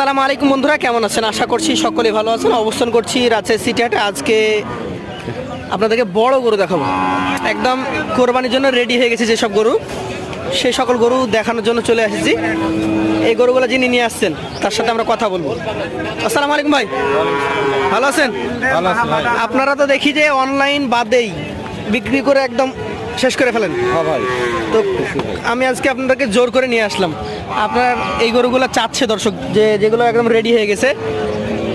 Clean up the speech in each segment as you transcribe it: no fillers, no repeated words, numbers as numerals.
আসসালামু আলাইকুম বন্ধুরা, কেমন আছেন? আশা করছি সকলে ভালো আছেন। অবস্থান করছি রাজশাহী সিটি হাটে। আজকে আপনাদেরকে বড় গরু দেখাবো, একদম কোরবানির জন্য রেডি হয়ে গেছে যেসব গরু, সেই সকল গরু দেখানোর জন্য চলে এসেছি। এই গরুগুলো যিনি নিয়ে আসছেন তার সাথে আমরা কথা বলবো। আসসালামু আলাইকুম ভাই, ভালো আছেন? ভালো আছি ভাই। আপনারা তো দেখি যে অনলাইন বাদেই বিক্রি করে একদম শেষ করে ফেলেন। হ্যাঁ ভাই, তো আমি আজকে আপনাদেরকে জোর করে নিয়ে আসলাম। আপনার এই গরুগুলো চাচ্ছে দর্শক, যেগুলো একদম রেডি হয়ে গেছে।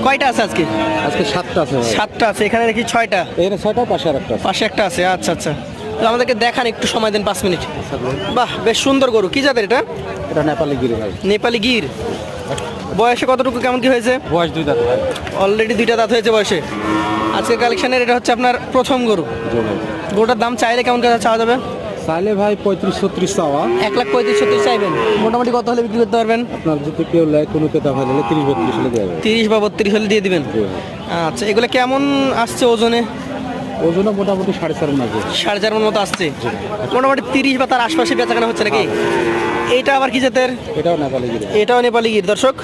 কয়টা আছে আজকে? আজকে 7টা আছে ভাই। 7টা আছে, এখানে দেখি 6টা, এর 6টা পাশে আরেকটা আছে। পাশে একটা আছে। আচ্ছা আচ্ছা, তো আমাদেরকে দেখান, একটু সময় দেন 5 মিনিট। বাহ, বেশ সুন্দর গরু। কি জাতের এটা? এটা নেপালি গিরি ভাই। নেপালি গির। বয়সে কতটুকু, কেমন কি হয়েছে? বয়স 2 দাঁত ভাই। অলরেডি 2টা দাঁত হয়েছে বয়সে। আজকের কালেকশনের এটা হচ্ছে আপনার প্রথম গরু। জি ভাই। গরুটার দাম চাইলে কেমন করে চাওয়া যাবে? চাইলে ভাই 35-36 চাওয়া। 1,35,70,000 চাইবেন। মোটামুটি কত হলে বিক্রি করতে পারবেন? আপনার যদি কেউ লেয় কোনো ক্রেতা ভাই নিলে 30-32 হলে দেওয়া যাবে। 30 বা 32 হলে দিয়ে দিবেন। জি ভাই। আচ্ছা, এগুলো কেমন আসছে ওজনে? ওজনও মোটামুটি 4.5 মাঝে। 4.5 মন মতো আসছে। মোটামুটি 30 বা তার আশপাশে বেচাকেনা হচ্ছে নাকি? এইটা আবার কি জাতের? এটাও নেপালি গিরি। এটাও নেপালি গির। দর্শক,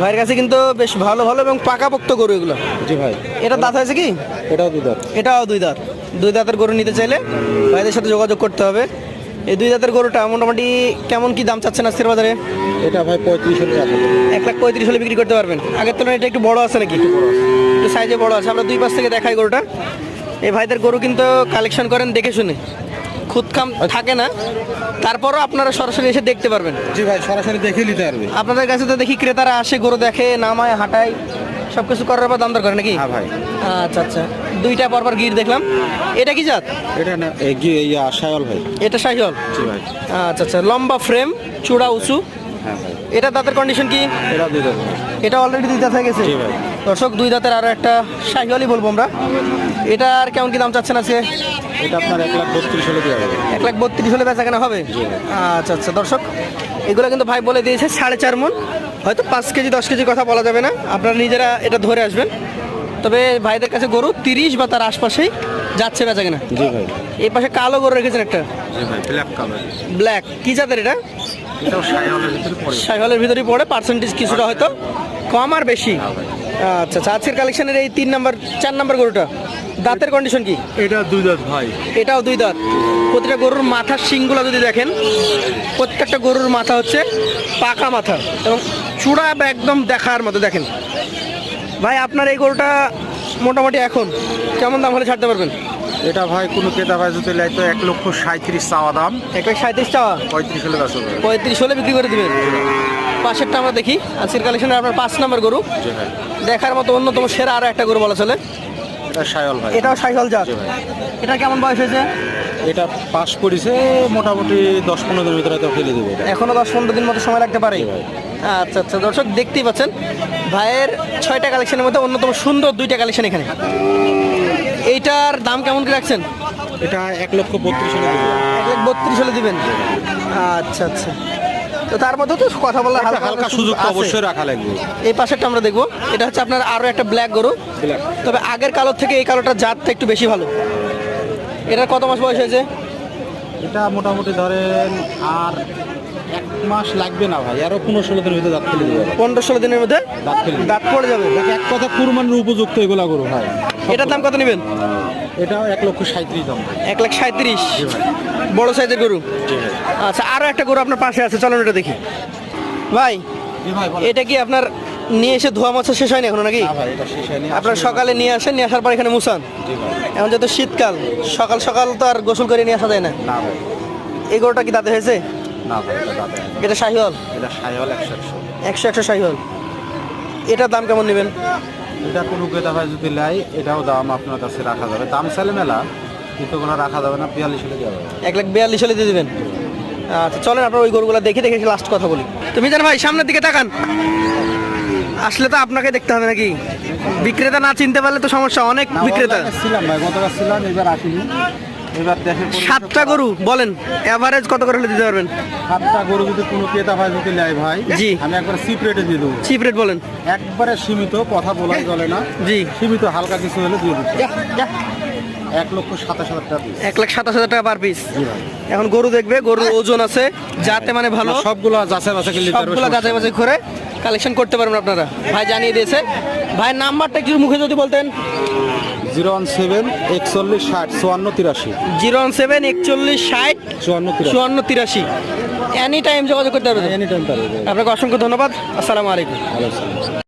ভাইয়ের কাছে কিন্তু বেশ ভালো ভালো এবং পাকাপোক্ত গরু এগুলো। জি ভাই। এটা দাঁত হয়েছে কি? এটাও 2 দাঁত। এটাও 2 দাঁত। 2 দাঁতের গরু নিতে চাইলে ভাইদের সাথে যোগাযোগ করতে হবে। এই 2 দাঁতের গরুটা মোটামুটি কেমন কি দাম চাচ্ছেন আজকের বাজারে? এটা ভাই 35 হলে রাখা যাবে। 1,35,000 হলে বিক্রি করতে পারবেন। আগের তুলনায় এটা একটু বড় আছে নাকি? একটু সাইজে বড় আছে। আমরা 2 পাশ থেকে দেখাই গরুটা। এই ভাইদের গরু কিন্তু কালেকশন করেন দেখে শুনে, খুদকাম থাকে না, তারপরও আপনারা সরাসরি এসে দেখতে পারবেন। জি ভাই, সরাসরি দেখে নিতে পারবে। আপনাদের কাছে তো দেখি ক্রেতারা আসে, গরু দেখে, নামায়, হাঁটায়, সব কিছু করার পর দাম দর করে নাকি? হ্যাঁ ভাই। আচ্ছা আচ্ছা, 2টা পরপর গির দেখলাম। এটা কি জাত? এটা না শায়ল ভাই। এটা শাহিওয়াল। জি ভাই। আচ্ছা আচ্ছা, লম্বা ফ্রেম, চূড়া উঁচু। হ্যাঁ ভাই। এটা দাঁতের কন্ডিশন কি? এটা 2 দাঁত। এটা অলরেডি 2 দাঁত হয়ে গেছে। জি ভাই। দর্শক, 2 দাঁতের আরো একটা শাহিওয়ালই বলবো আমরা। এটা আর কেমন কি দাম চাচ্ছেন আজকে? এটা আপনার 1,32 হলে দেওয়া যাবে। 1,32,000 হলে বেচা কেনা হবে। আচ্ছা আচ্ছা দর্শক, এগুলো কিন্তু ভাই বলে দিয়েছে 4.5 মন। হয়তো 5 কেজি 10 কেজি কথা বলা যাবে না, আপনারা নিজেরা এটা ধরে আসবেন। তবে ভাইদের কাছে গরু 30 বা তার আশপাশেই যাচ্ছে বেচা কেনা। জি ভাই। এই পাশে কালো গরু রেখেছেন একটা, জি ভাই, ব্ল্যাক কালার। ব্ল্যাক। কি জাতের এটা? এটাও শায়লের ভিতরে পড়ে। শাহিওয়ালের ভিতরেই পড়ে, পার্সেন্টেজ কিছুটা হয়তো কম আর বেশি। আচ্ছা আচ্ছা, আজকের কালেকশনের এই 4 নাম্বার গরুটা দাঁতের কন্ডিশন কি? এটা 2 দাঁত ভাই। এটাও 2 দাঁত। প্রতিটা গরুর মাথার শিংগুলো যদি দেখেন, প্রত্যেকটা গরুর মাথা হচ্ছে পাকা মাথা এবং চূড়া একদম দেখার মতো। দেখেন ভাই, আপনার এই গরুটা মোটামুটি এখন কেমন দাম হলে ছাড়তে পারবেন? এটা ভাই কোনো ক্রেতা ভাই যদি লেয় তো 1,37,000 চাওয়া দাম। 1,37,000 চাওয়া, 35 হলে বেচা যাবে। 35 হলে বিক্রি করে দিবেন। পাশেরটা আমরা দেখি। আজকের কালেকশনে আপনার 5 নাম্বার গরু, জি ভাই। দেখার মতো অন্যতম সেরা আরো একটা গরু বলা চলে। এটা শায়ল ভাই। এটাও শাহিওয়াল জাত। জি ভাই। এটা কেমন বয়স হয়েছে? এটা পাস করেছে মোটামুটি 10-15 দিনের ভিতরে তো ফেলে দেবে এটা। এখনো 10-15 দিন মতো সময় লাগতে পারে। জি ভাই। আচ্ছা আচ্ছা দর্শক, দেখতেই পাচ্ছেন ভাইয়ের 6টা কালেকশনের মধ্যে অন্যতম সুন্দর 2টা কালেকশন এখানে। এইটার দাম কেমন কি রাখছেন? এটা 1,32,000 হলে দেবে। 1,32,000 হলে দিবেন। আচ্ছা আচ্ছা, তো তার মধ্যে তো কথা বলার একটা হালকা সুযোগ তো আছে। অবশ্যই রাখা লাগবে। এই পাশেরটা আমরা দেখবো। এটা হচ্ছে আপনার আরো একটা ব্ল্যাক গরু, ব্ল্যাক। তবে আগের কালোর থেকে এই কালোটার জাতটা একটু বেশি ভালো। এটার কত মাস বয়স হয়েছে? এটা মোটামুটি ধরেন আর 1 মাস লাগবে না ভাই, আরো 15-16 দিনের ভিতরে দাঁত ফেলে দেবে। 15-16 দিনের মধ্যে দাঁত ফেলে দেবে। দাঁত পড়ে যাবে। দেখে এক কথা কুরবানির উপযুক্ত এগুলা গরু ভাই। এটার দাম কত নেবেন? এটাও 1,37,000 দাম। 1,37,000। জি ভাই। বড় সাইজের গরু। জি ভাই। আচ্ছা, আরো একটা গরু আপনার পাশে আছে, চলুন এটা দেখি। ভাই, জি ভাই বলেন। এটা কি আপনার নিয়ে এসে ধোয়া মোছা শেষ হয়নি এখনো নাকি? না ভাই, এটা শেষ হয়নি। আপনার সকালে নিয়ে আসেন, নিয়ে আসার পর এখানে মুছান। জি ভাই। এখন যেহেতু শীতকাল, সকাল সকাল তো আর গোসল করে নিয়ে আসা যায় না। না ভাই। এই গরুটা কি দাঁতে হয়েছে? না ভাই, এটা দাঁতে। এটা শাহিওয়াল। এটা শায়ল 100-100। 100 শাহিওয়াল। এটার দাম কেমন নেবেন? এটা কোনো ক্রেতা ভাই যদি লাই, এটাও দাম আপনার কাছে রাখা যাবে। দাম চাইলে মেলা, কিন্তু কোনো রাখা যাবে না। 42 হলে দেওয়া যাবে। 1,42,000 হলে দিয়ে দেবেন। আচ্ছা চলেন আপনার ওই গরুগুলো দেখে দেখে লাস্ট কথা বলি। তুমি জানো ভাই, সামনের দিকে তাকান। আসলে তো আপনাকে দেখতে হবে নাকি? বিক্রেতা না চিনতে পারলে তো সমস্যা, অনেক বিক্রেতা। ছিলাম ভাই, গতবার ছিলাম, এবার আসিনি। এবার দেখে 7টা গরু বলেন, এভারেজ কত করে হলে দিতে পারবেন? 7টা গরু যদি কোনো ক্রেতা ভাই যদি নেয় ভাই, জি। আমি একবার চিপ রেটে দিয়ে দেবো। চিপ রেট বলেন। একবারে সীমিত, কথা বলাই চলে না। জি। সীমিত হালকা কিছু হলে দিয়ে দিচ্ছি। 1,27,000 টাকা পিস। 1,27,000 টাকা পার পিস। জি ভাই। এখন গরু দেখবে, গরুর ওজন আছে, যাতে মানে ভালো, সবগুলো যাচাই বাছাই করে নিতে পারবে। সবগুলো যাচাই বাছাই করে কালেকশন করতে পারবেন আপনারা। ভাই জানিয়ে দিয়েছে। ভাইয়ের নাম্বারটা একটু মুখে যদি বলতেন। 017 41 60 54 83 017 41 60 54 83। এনি টাইম যোগাযোগ করতে পারবেন। এনি টাইম পারবে। আপনাকে অসংখ্য ধন্যবাদ। আসসালামু আলাইকুম। ভালো আছেন।